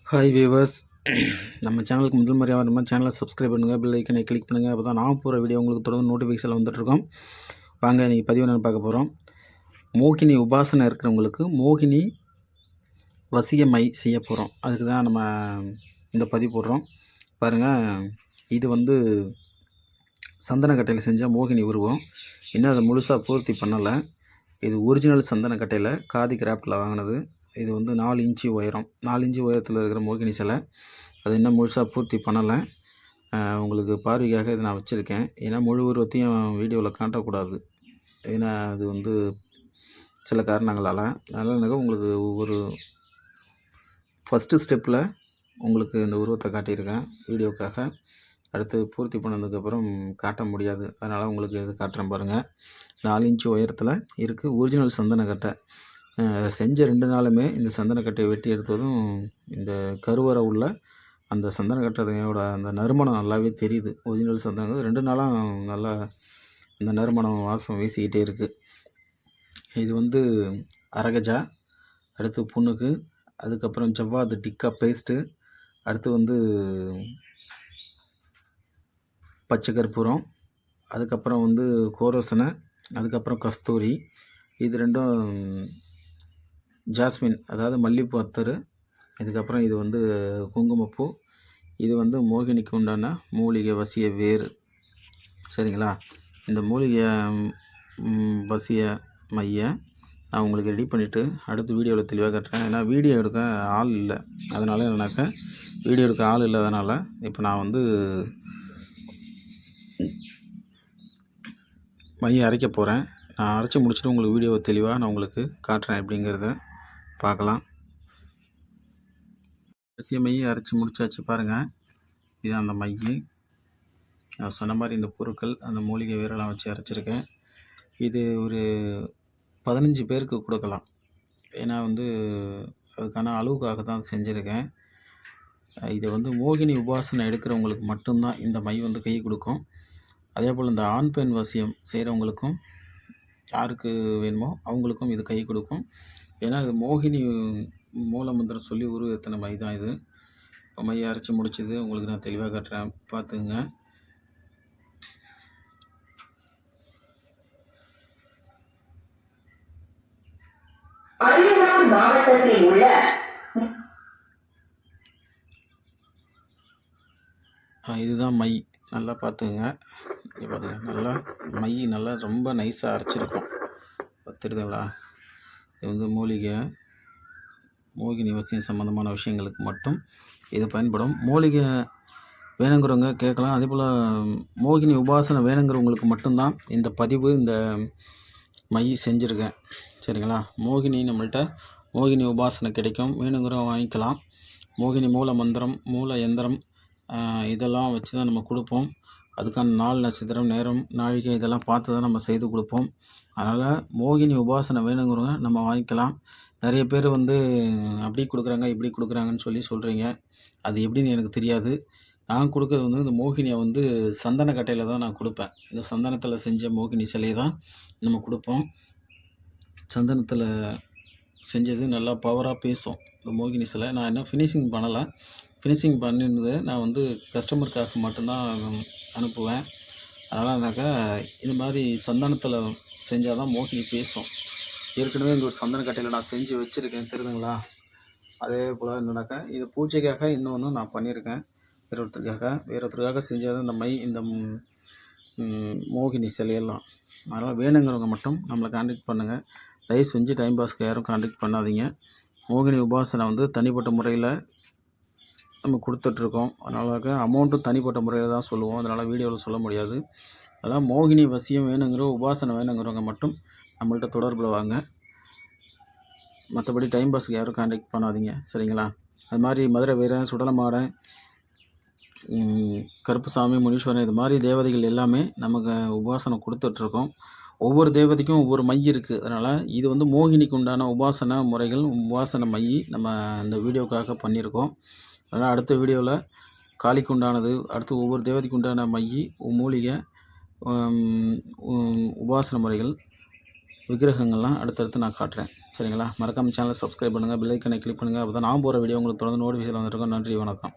Hi viewers, நம்ம சேனலுக்கு முதல் முறையாக நம்ம சேனலை சப்ஸ்கிரைப் பண்ணுங்கள், பெல் ஐக்கனை கிளிக் பண்ணுங்கள். அப்போ தான் நான் போகிற வீடியோ உங்களுக்கு தொடர்ந்து நோட்டிஃபிகேஷன் வந்துட்டுருக்கோம். வாங்க இன்றைக்கி பதிவு என்னென்னு பார்க்க போகிறோம். மோகினி உபாசனை இருக்கிறவங்களுக்கு மோகினி வசியமை செய்ய போகிறோம். அதுக்கு தான் நம்ம இந்த பதிவு போடுறோம். பாருங்கள், இது வந்து சந்தனக்கட்டையில் செஞ்ச மோகினி உருவம். இன்னும் அதை முழுசாக பூர்த்தி பண்ணலை. இது ஒரிஜினல் சந்தனக்கட்டையில் காதி கிராஃப்டில் வாங்கினது. இது வந்து 4 இன்ச்சு உயரம், 4 இன்ச்சு உயரத்தில் இருக்கிற மோகினி சிலை. அது இன்னும் முழுசாக பூர்த்தி பண்ணலை. உங்களுக்கு பார்வைக்காக இதை நான் வச்சுருக்கேன். ஏன்னா முழு உருவத்தையும் வீடியோவில் காட்டக்கூடாது. ஏன்னா அது வந்து சில காரணங்களால். அதனால் உங்களுக்கு ஒரு ஃபஸ்ட்டு ஸ்டெப்பில் உங்களுக்கு இந்த உருவத்தை காட்டியிருக்கேன் வீடியோக்காக. அடுத்து பூர்த்தி பண்ணதுக்கப்புறம் காட்ட முடியாது. அதனால் உங்களுக்கு இது காட்டுறேன் பாருங்கள். 4 இன்ச்சு உயரத்தில் இருக்குது. ஒரிஜினல் சந்தனக்கட்டை. செஞ்ச 2 நாளுமே இந்த சந்தனக்கட்டையை வெட்டி எடுத்ததும் இந்த கருவறை உள்ள அந்த சந்தனக்கட்டையோட அந்த நறுமணம் நல்லாவே தெரியுது. ஒரிஜினல் சந்தனம் 2 நாளாக நல்லா அந்த நறுமணம் வாசம் வீசிக்கிட்டே இருக்குது. இது வந்து அரகஜா, அடுத்து புண்ணுக்கு, அதுக்கப்புறம் ஜவ்வாது டிக்கா பேஸ்ட்டு, அடுத்து வந்து பச்சை கற்பூரம், அதுக்கப்புறம் வந்து கோரோசனை, அதுக்கப்புறம் கஸ்தூரி. இது ரெண்டும் ஜாஸ்மின், அதாவது மல்லிகைப்பூ அத்தர். இதுக்கப்புறம் இது வந்து குங்குமப்பூ. இது வந்து மோகினிக்கு உண்டான மூலிகை வசிய வேறு. சரிங்களா? இந்த மூலிகை வசிய மைய நான் உங்களுக்கு ரெடி பண்ணிவிட்டு அடுத்து வீடியோவில் தெளிவாக காட்டுறேன். ஏன்னா வீடியோ எடுக்க ஆள் இல்லை. அதனால் என்னன்னாக்கா வீடியோ எடுக்க ஆள் இல்லாதனால இப்போ நான் வந்து மையை அரைக்க போகிறேன். நான் அரைச்சி முடிச்சுட்டு உங்களுக்கு வீடியோவை தெளிவாக நான் உங்களுக்கு காட்டுறேன் எப்படிங்கிறத பார்க்கலாம். வசிய மையை அரைச்சி முடிச்சாச்சு பாருங்கள். இது அந்த மை. நான் சொன்ன மாதிரி இந்த பொருட்கள் அந்த மூலிகை வேரெல்லாம் வச்சு அரைச்சிருக்கேன். இது ஒரு 15 பேருக்கு கொடுக்கலாம். ஏன்னா வந்து அதுக்கான அளவுக்காக தான் செஞ்சுருக்கேன். இது வந்து மோகினி உபாசனை எடுக்கிறவங்களுக்கு மட்டும்தான் இந்த மை வந்து கை கொடுக்கும். அதே போல் இந்த ஆண் பெண் வசியம் செய்கிறவங்களுக்கும் யாருக்கு வேணுமோ அவங்களுக்கும் இது கை கொடுக்கும். ஏன்னா இது மோகினி மூலமந்திரம் சொல்லி உருவத்தின மை தான் இது. இப்போ மையை அரைச்சி முடிச்சது உங்களுக்கு நான் தெளிவாக காட்டுறேன், பார்த்துங்க. இதுதான் மை. நல்லா பார்த்துங்க. பார்த்துங்க, நல்லா மை நல்லா ரொம்ப நைஸாக அரைச்சிருக்கும். தெரியுதுங்களா? இது வந்து மோகினி வசியம் சம்மந்தமான விஷயங்களுக்கு மட்டும் இது பயன்படும். மூலிகை வேணுங்கிறவங்க கேட்கலாம். அதே போல் மோகினி உபாசனை வேணுங்கிறவங்களுக்கு மட்டும்தான் இந்த பதிவு, இந்த மை செஞ்சுருக்கேன். சரிங்களா? மோகினி நம்மள்கிட்ட மோகினி உபாசனை கிடைக்கும், வேணுங்கிறவங்க வாங்கிக்கலாம். மோகினி மூல மந்திரம், மூல எந்திரம் இதெல்லாம் வச்சு தான் நம்ம கொடுப்போம். அதுக்கான நாள், நட்சத்திரம், நேரம், நாழிகை இதெல்லாம் பார்த்து தான் நம்ம செய்து கொடுப்போம். அதனால் மோகினி உபாசனை வேணுங்கிறவங்க நம்ம வாங்கிக்கலாம். நிறைய பேர் வந்து அப்படி கொடுக்குறாங்க இப்படி கொடுக்குறாங்கன்னு சொல்கிறீங்க. அது எப்படின்னு எனக்கு தெரியாது. நான் கொடுக்குறது வந்து இந்த மோகினியை வந்து சந்தனக்கட்டையில் தான் நான் கொடுப்பேன். இந்த சந்தனத்தில் செஞ்ச மோகினி சிலையை தான் நம்ம கொடுப்போம். சந்தனத்தில் செஞ்சது நல்லா பவராக பேசும் இந்த மோகினி சிலை. நான் இன்னும் ஃபினிஷிங் பண்ணலை. ஃபினிஷிங் பண்ணியிருந்தது நான் வந்து கஸ்டமருக்காக மட்டும்தான் அனுப்புவேன். அதனால்னாக்கா இது மாதிரி சந்தனத்தில் செஞ்சால் தான் மோகினி பேசும். ஏற்கனவே இந்த ஒரு சந்தனக்கட்டையில் நான் செஞ்சு வச்சுருக்கேன், தெரியுதுங்களா? அதே போல் என்னன்னாக்கா இது பூஜைக்காக இன்னொன்று நான் பண்ணியிருக்கேன். வேறொருத்தருக்காக செஞ்சது இந்த மை, இந்த மோகினி சிலையெல்லாம். அதனால் வேணுங்கிறவங்க மட்டும் நம்மளை கான்டாக்ட் பண்ணுங்கள். தயவு செஞ்சு டைம் பாஸ்க்கு யாரும் கான்டாக்ட் பண்ணாதீங்க. மோகினி உபாசனை வந்து தனிப்பட்ட முறையில் நம்ம கொடுத்துட்ருக்கோம். அதனால அமௌண்ட்டும் தனிப்பட்ட முறையில் தான் சொல்லுவோம். அதனால் வீடியோவில் சொல்ல முடியாது. அதனால் மோகினி வசியம் வேணுங்கிற உபாசனை வேணுங்கிறவங்க மட்டும் நம்மள்கிட்ட தொடர்பில் வாங்க. மற்றபடி டைம் பாஸ்க்கு யாரும் கான்டாக்ட் பண்ணாதீங்க. சரிங்களா? அது மாதிரி மதுரை வீரன், சுடலமாடன், கருப்புசாமி, முனீஸ்வரன் இது மாதிரி தேவதைகள் எல்லாமே நமக்கு உபாசனை கொடுத்துட்ருக்கோம். ஒவ்வொரு தேவதைக்கும் ஒவ்வொரு மை இருக்குது. அதனால் இது வந்து மோகினிக்கு உண்டான உபாசனை முறைகள், உபாசனை மை நம்ம இந்த வீடியோக்காக பண்ணியிருக்கோம். அதனால் அடுத்த வீடியோவில் காளிக்கு உண்டானது, அடுத்து ஒவ்வொரு தேவதைக்கு உண்டான மை, மூலிகை, உபாசனை முறைகள், விக்கிரகங்கள்லாம் அடுத்தடுத்து நான் காட்டுறேன். சரிங்களா? மறக்காம சேனலை சப்ஸ்கிரைப் பண்ணுங்கள், பெல் ஐக்கனை கிளிக் பண்ணுங்கள். அப்போ தான் நான் போகிற வீடியோ உங்களுக்கு தொடர்ந்து நோட்டிஃபிகேஷன் வந்துட்டுருக்கும். நன்றி, வணக்கம்.